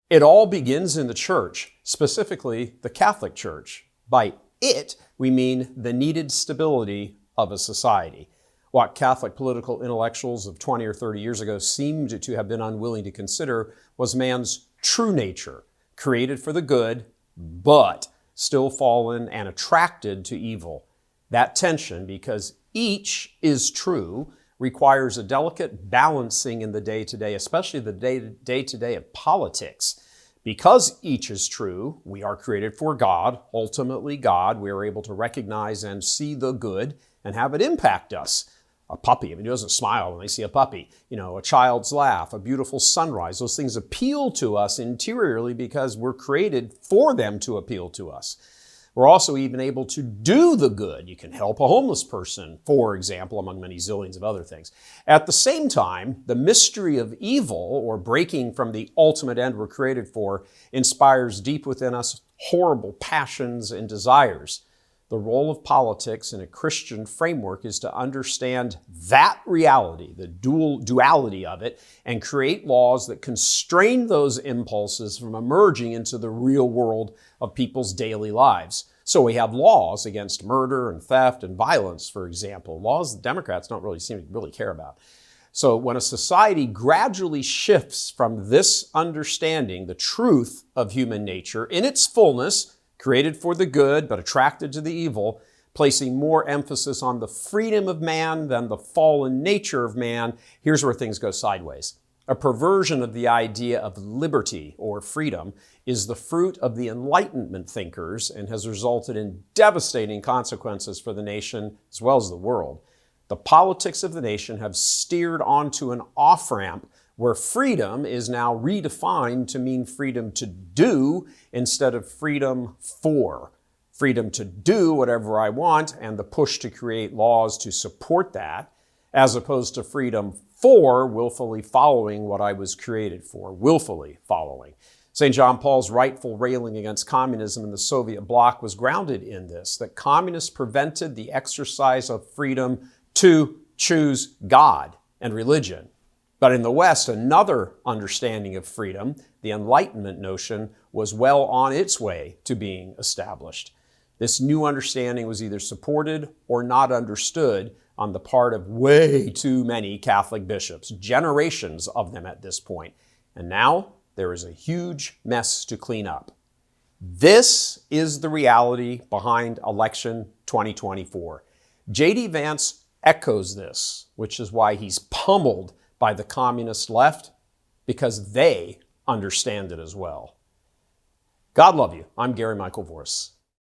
It all begins in the church, specifically the Catholic Church. By it, we mean the needed stability of a society. What Catholic political intellectuals of 20 or 30 years ago seemed to have been unwilling to consider was man's true nature, created for the good, but still fallen and attracted to evil. That tension, because each is true, requires a delicate balancing in the day-to-day, especially the day-to-day of politics. Because each is true, we are created for God, ultimately God. We are able to recognize and see the good and have it impact us. A puppy, who doesn't smile when they see a puppy? A child's laugh, a beautiful sunrise. Those things appeal to us interiorly because we're created for them to appeal to us. We're also even able to do the good. You can help a homeless person, for example, among many zillions of other things. At the same time, the mystery of evil, or breaking from the ultimate end we're created for, inspires deep within us horrible passions and desires. The role of politics in a Christian framework is to understand that reality, the duality of it, and create laws that constrain those impulses from emerging into the real world of people's daily lives. So we have laws against murder and theft and violence, for example, laws the Democrats don't really seem to really care about. So when a society gradually shifts from this understanding, the truth of human nature in its fullness, created for the good but attracted to the evil, placing more emphasis on the freedom of man than the fallen nature of man, here's where things go sideways. A perversion of the idea of liberty or freedom is the fruit of the Enlightenment thinkers and has resulted in devastating consequences for the nation as well as the world. The politics of the nation have steered onto an off-ramp where freedom is now redefined to mean freedom to do instead of freedom for. Freedom to do whatever I want and the push to create laws to support that, as opposed to freedom for willfully following what I was created for, willfully following. St. John Paul's rightful railing against communism in the Soviet bloc was grounded in this, that communists prevented the exercise of freedom to choose God and religion. But in the West, another understanding of freedom, the Enlightenment notion, was well on its way to being established. This new understanding was either supported or not understood on the part of way too many Catholic bishops, generations of them at this point. And now there is a huge mess to clean up. This is the reality behind election 2024. JD Vance echoes this, which is why he's pummeled by the communist left, because they understand it as well. God love you. I'm Gary Michael Voris.